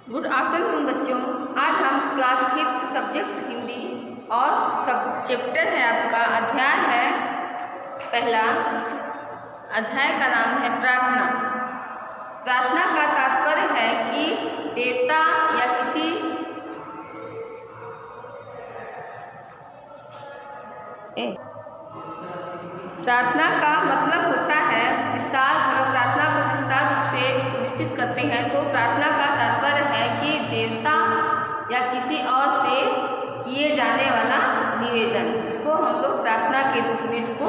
Good afternoon बच्चों। आज हम क्लास 5th सब्जेक्ट हिंदी और सब चैप्टर है आपका अध्याय है पहला। अध्याय का नाम है प्रार्थना। प्रार्थना का तात्पर्य है कि देवता या किसी प्रार्थना का मतलब होता है प्रार्थना को विस्तार रूप से विस्तृत करते हैं तो प्रार्थना का तात्पर्य है कि देवता या किसी और से किए जाने वाला निवेदन। इसको हम लोग प्रार्थना के रूप में इसको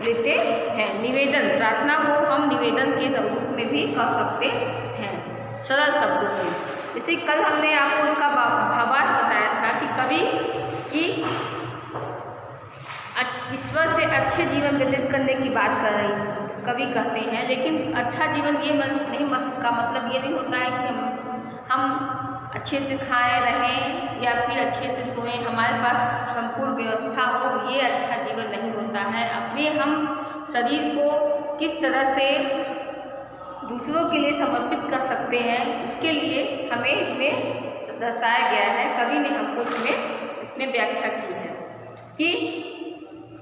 लेते हैं। निवेदन, प्रार्थना को हम निवेदन के रूप में भी कह सकते हैं सरल शब्दों में। जैसे कल हमने आपको इसका भावार्थ बताया था कि कभी कि ईश्वर से अच्छे जीवन व्यतीत करने की बात कर रही कवि कहते हैं, लेकिन अच्छा जीवन ये नहीं का मतलब ये नहीं होता है कि हम अच्छे से खाएं रहें या फिर अच्छे से सोएं, हमारे पास संपूर्ण व्यवस्था हो, ये अच्छा जीवन नहीं होता है। अपने हम शरीर को किस तरह से दूसरों के लिए समर्पित कर सकते हैं, इसके लिए हमें इसमें दर्शाया गया है। कवि ने हमको इसमें व्याख्या की है कि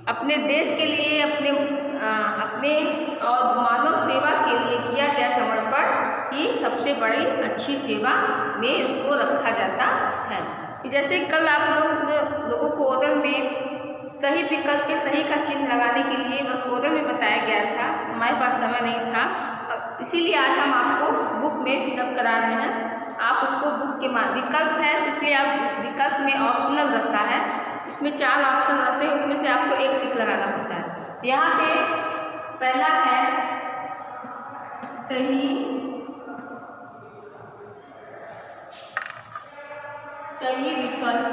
अपने देश के लिए, अपने और मानव सेवा के लिए किया गया समर्पण ही सबसे बड़ी अच्छी सेवा में इसको रखा जाता है। जैसे कल आप लोगों को ओरल में सही विकल्प के सही का चिन्ह लगाने के लिए बस ओरल में बताया गया था, हमारे पास समय नहीं था, इसीलिए आज हम आपको बुक में फिलअप करा रहे हैं। आप उसको बुक के विकल्प है तो इसलिए आप विकल्प में ऑप्शनल रहता है, इसमें 4 ऑप्शन रहते हैं, उसमें से आपको एक टिक लगाना होता है। यहाँ पे पहला है सही विकल्प,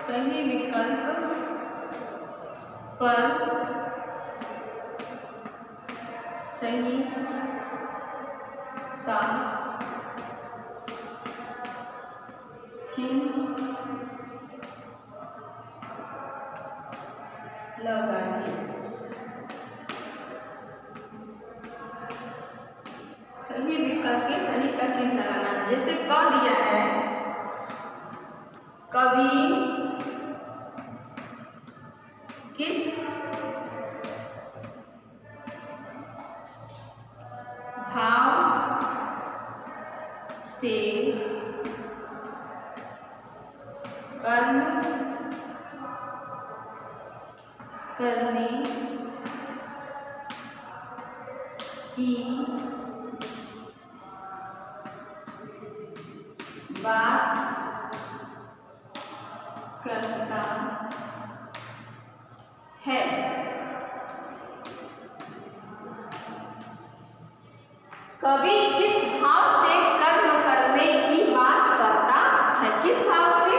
सही विकल्प पर सही का चिन्ह लगाइए। सही विकल्प के सही का चिन्ह लगाना। जैसे क दिया है, कवि किस भाव से कर्म करने की बात करता है। कवि किस भाव से कर्म करने की बात करता है? किस भाव से?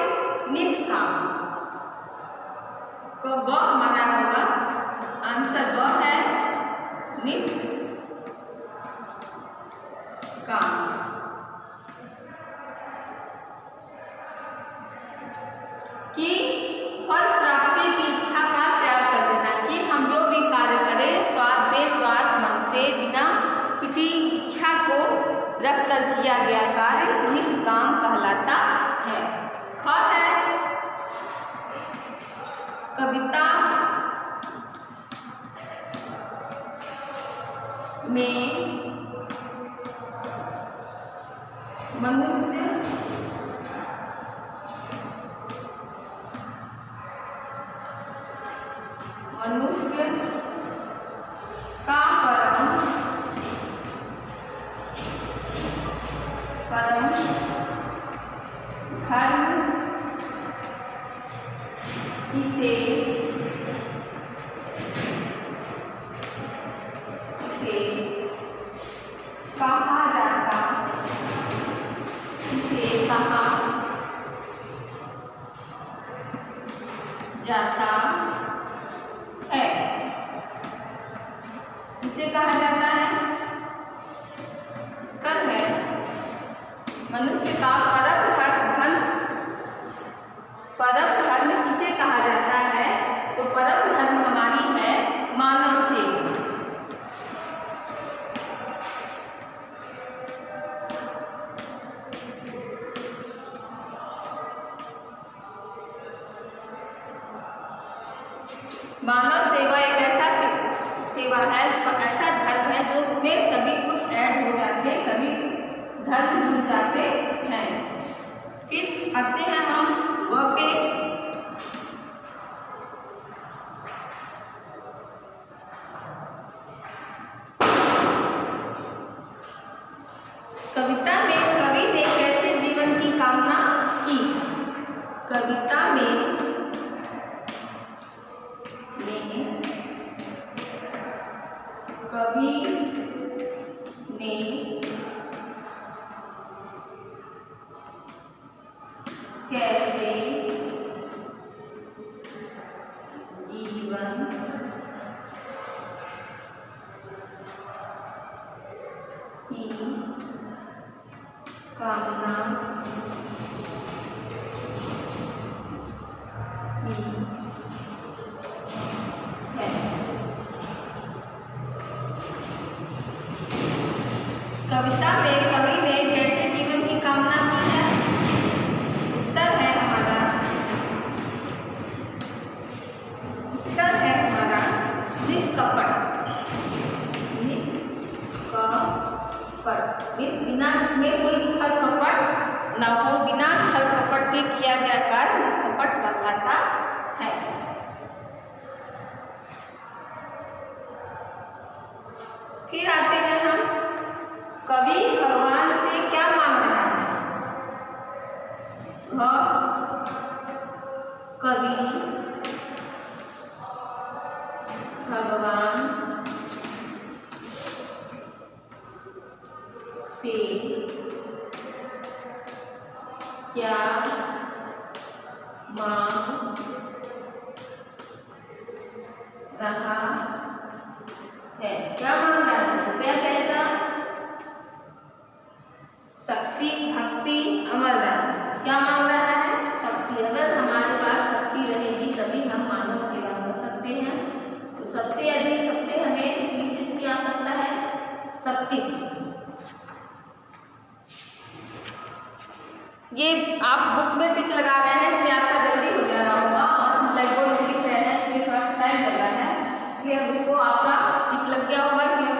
निष्काम। तो व माना होगा, आंसर व है निष्काम। कि फल प्राप्ति की इच्छा का त्याग कर देना, कि हम जो भी कार्य करें स्वार्थ मन से बिना किसी इच्छा को रख कर किया गया कार्य निष्काम कहलाता है। ख है कविता में मनुष्य का परम धर्म इसे कहा जाता है। इसे कहा जाता है कर्म है। मनुष्य का परम धर्म किसे कहा जाता है? तो परम धर्म हमारी है मानव सेवा। धर्म जुड़ जाते हैं। फिर आते हैं हम व पे। कविता में कवि ने कैसे जीवन की कामना की? कविता में कवि ने कैसे जीवन की कामना की है? कविता में कवि ने कैसे जीवन की कामना की है? उत्तर है हमारा निष्कपट। बिना इसमें कोई छल कपट न हो, बिना छल कपट के किया गया कार्य निष्कपट कहलाता है। फिर आते हैं हम, कवि भगवान से क्या मांग रहा है? कवि भगवान से क्या मांग रहा है? क्या मांग रहा है? रुपया, पैसा, शक्ति, भक्ति, अमरदान। क्या मांग रहा है? शक्ति। अगर हमारे पास शक्ति रहेगी तभी हम मानव सेवा कर सकते हैं। तो सबसे अधिक सबसे हमें किस चीज की आवश्यकता है? शक्ति की। ये आप बुक में टिक लगा रहे हैं इसलिए आपका जल्दी हो जा रहा होगा, और हम ब्लैक बोर्ड में लिख रहे हैं इसलिए थोड़ा सा टाइम लग रहा है, इसलिए हम उसको आपका टिक लग गया होगा, इसलिए हम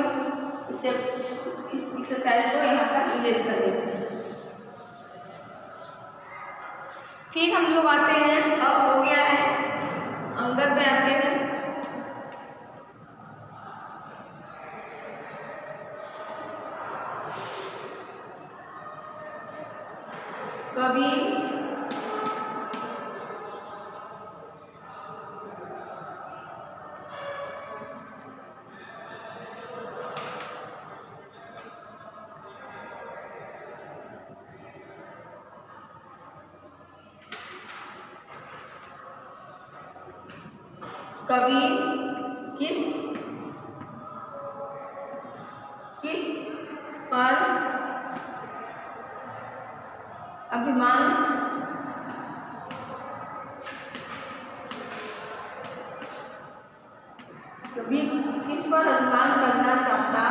इस एक्सरसाइज को यहाँ तक इरेज कर देते हैं। फिर हम लोग आते हैं, अब हो गया है अंगद पे आते हैं। कवि किस पर अभिमान कवि किस पर अभिमान करना चाहता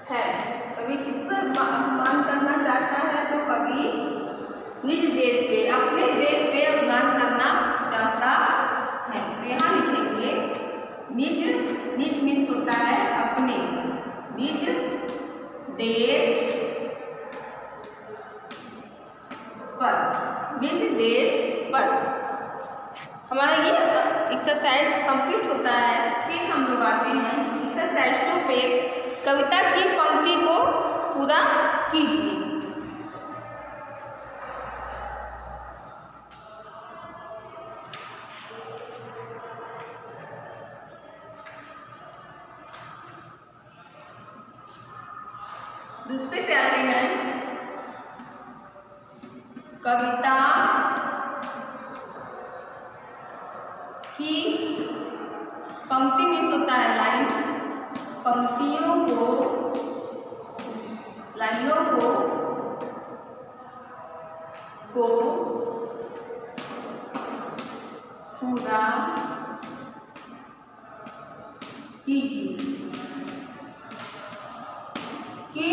है? कवि किस पर अभिमान करना चाहता है? तो कवि निज देश पे, अपने देश पे अभिमान करना चाहता है। तो यहाँ लिखेंगे निज। निज मीन्स होता है अपने, निज देश पर, निज देश पर। हमारा ये एक्सरसाइज कंप्लीट होता है। फिर हम लोग आते हैं एक्सरसाइज 2 पे। कविता की पंक्ति को पूरा कीजिए। दूसरे पे आते हैं, कविता की पंक्ति मीन्स होता है लाइन। लाइनों को पूरा कीजिए। कि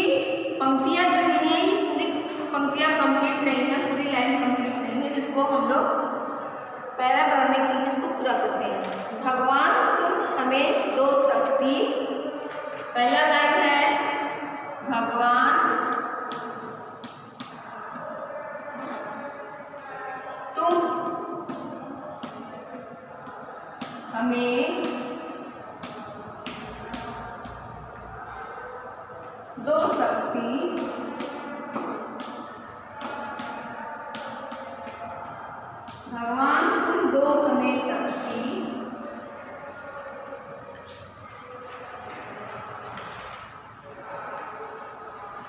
पंक्तियां जो नहीं है, पूरी पंक्तियां कंप्लीट नहीं है, पूरी लाइन कंप्लीट नहीं है, जिसको हम लोग पैरा बनाने के लिए इसको पूरा करते हैं। भगवान तुम हमें दो शक्ति, पहला लाइन है भगवान तुम हमें दो शक्ति, भगवान तुम दो हमें शक्ति,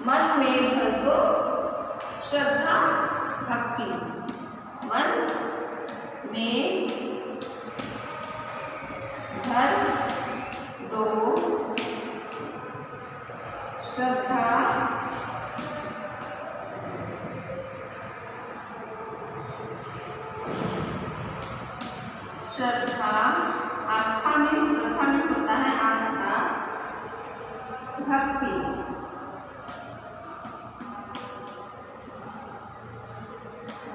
मन में भर दो श्रद्धा भक्ति, मन में भर दो श्रद्धा आस्था में, श्रद्धा में होता है आस्था, भक्ति।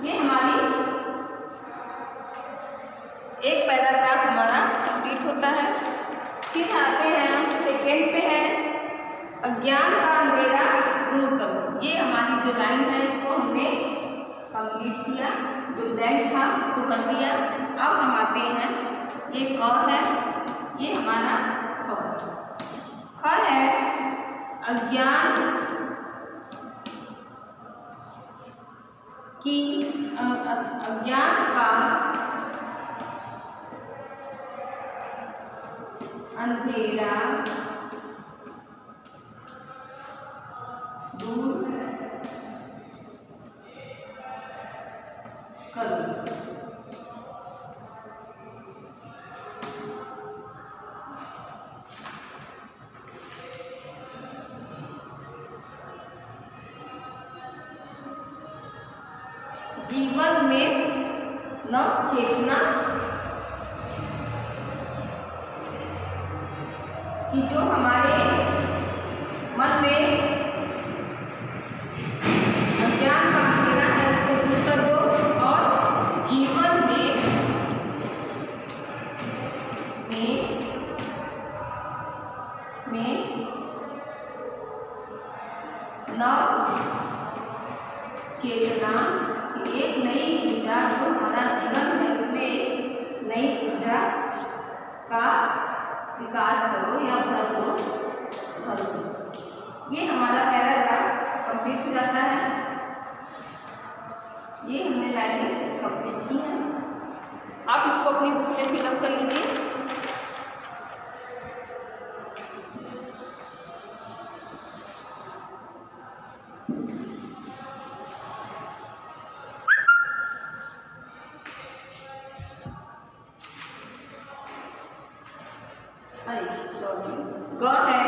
ये हमारी एक पैराग्राफ हमारा कंप्लीट होता है। फिर आते हैं हम सेकेंड पे है अज्ञान का अंधेरा दूर करो। ये हमारी जो लाइन है इसको हमने कंप्लीट किया, जो ब्लैंक था उसको कर दिया। अब हम आते हैं, ये क है, ये हमारा ख है अज्ञान की, अज्ञान का अंधेरा दूर करो। जीवन में न चेतना कि जो हमारे मन में अज्ञान का अंधेरा है उसको दूर कर दो, और जीवन में न चेतना, एक नई ऊर्जा, जो हमारा जीवन है उसमें एक नई ऊर्जा का विकास करो या भरो। ये हमारा पैराग्राफ कंप्लीट हो जाता है। ये हमने लाइनिंग कंप्लीट की है। आप इसको अपनी बुक में फिलअप कर लीजिए। ग है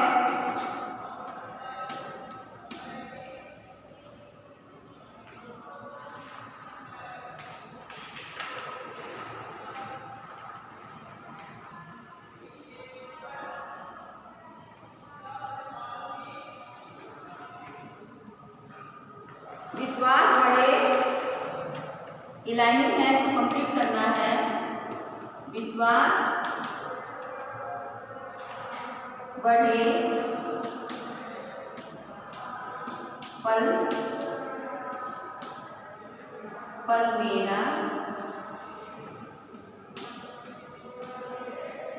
विश्वास बढ़े, ये लाइनिंग है, इसे कंप्लीट करना है। विश्वास बढ़े पल पल मेरा,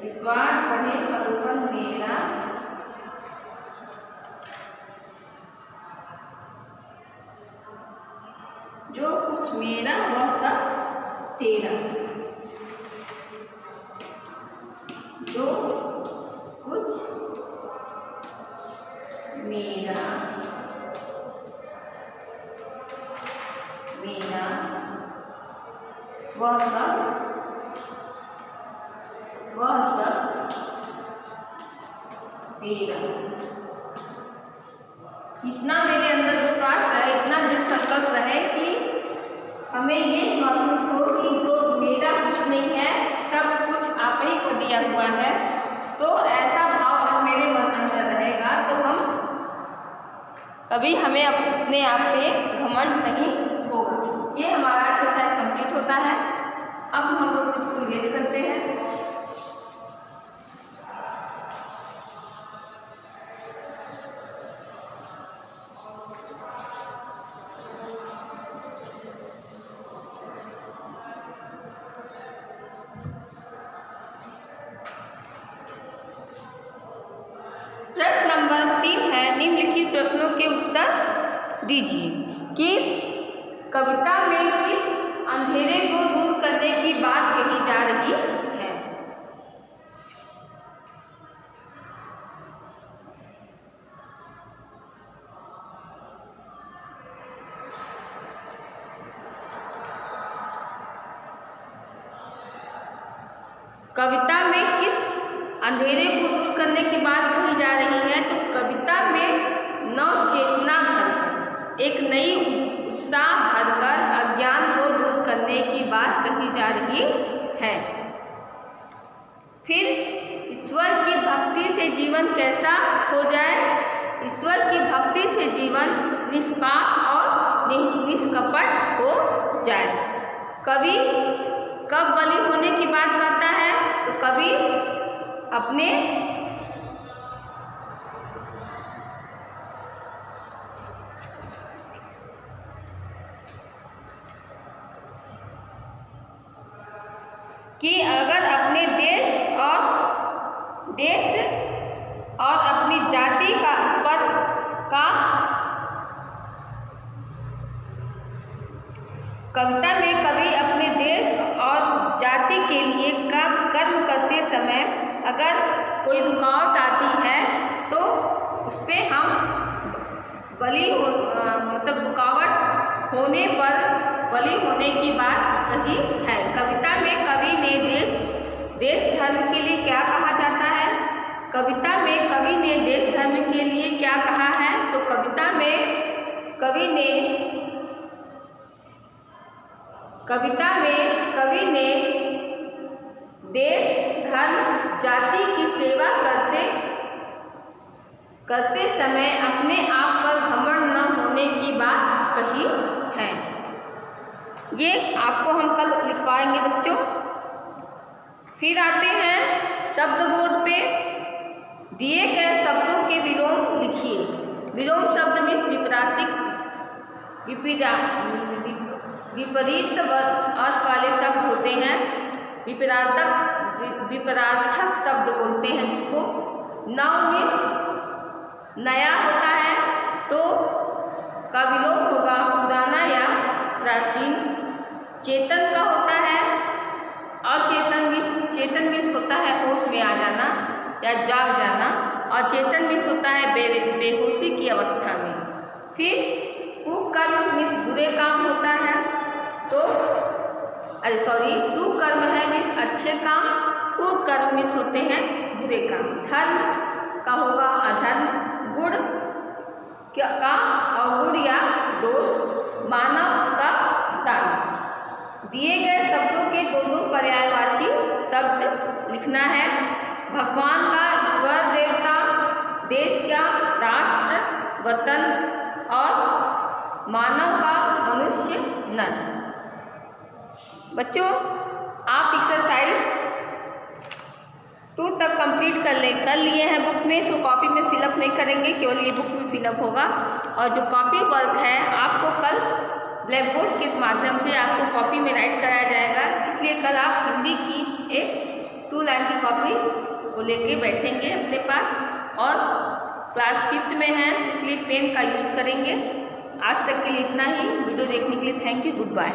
विश्वास बढ़े पल पल मेरा, जो कुछ मेरा वह सब तेरा, जो कुछ मेरा वह सब तेरा। इतना मेरे अंदर विश्वास रहे, इतना दृढ़ संकल्प रहे कि हमें ये महसूस हो कि जो मेरा कुछ नहीं है, सब कुछ आप ही को दिया हुआ है। तो ऐसा भाव अगर मेरे मन अंदर रहेगा तो हम कभी हमें अपने आप पे घमंड नहीं होगा। ये हमारा एक्सरसाइज कंप्लीट होता है। अब हम लोग प्रश्न नंबर 3 है, निम्नलिखित प्रश्नों के उत्तर दीजिए कि कविता में किस अंधेरे को दूर करने की बात कही जा रही है। कविता में किस अंधेरे को दूर करने की बात कही जा रही है। तो कविता में नव चेतना भरकर, एक नई उत्साह भरकर अज्ञान को दूर करने की बात कही जा रही है। फिर ईश्वर की भक्ति से जीवन कैसा हो जाए। ईश्वर की भक्ति से जीवन निष्पाप और निष्कपट हो जाए। कवि कब बलि होने की बात करता है। तो कवि अपने कि अगर अपने देश और अपनी जाति का ऊपर का कविता में कवि अपने देश और जाति के लिए कर्म करते समय अगर कोई रुकावट आती है तो उस पर हम मतलब रुकावट होने पर बलि होने की बात कही है। कविता में कवि ने देश धर्म के लिए क्या कहा जाता है। कविता में कवि ने देश धर्म के लिए क्या कहा है। तो कविता में कवि ने देश धर्म जाति की सेवा करते समय अपने आप पर घमंड न होने की बात कही है। ये आपको हम कल लिखवाएंगे बच्चों। फिर आते हैं शब्दबोध पे। दिए गए शब्दों के विलोम लिखिए। विलोम शब्द में विपरीत अर्थ वाले शब्द होते हैं। विपरार्थक शब्द बोलते हैं जिसको। नव मीन्स नया होता है तो का विलोम होगा पुराना या प्राचीन। चेतन का होता है चेतन मीन्स होता है होश में आ जाना या जाग जाना। और चेतन मीन्स होता है बेहोशी की अवस्था में। फिर कुकर्म मीन्स बुरे काम होता है तो शुभ कर्म है मीन्स अच्छे काम। कुकर्म मीन्स होते हैं बुरे काम। धर्म का होगा अधर्म। गुण का अवगुण या दोष। मानव का दान। दिए गए शब्दों के दो पर्यायवाची शब्द लिखना है। भगवान का ईश्वर देवता, देश का राष्ट्र वतन और मानव का मनुष्य नर। बच्चों आप एक्सरसाइज 2 तक कंप्लीट कर लिए हैं बुक में। सो कॉपी में फिलअप नहीं करेंगे, केवल ये बुक में फिलअप होगा। और जो कॉपी वर्क है आपको कल ब्लैक बोर्ड के माध्यम से आपको कॉपी में राइट कराया जाएगा। इसलिए कल आप हिंदी की एक 2 लाइन की कॉपी को लेके बैठेंगे अपने पास। और क्लास 5th में हैं इसलिए पेन का यूज करेंगे। आज तक के लिए इतना ही। वीडियो देखने के लिए थैंक यू। Good bye.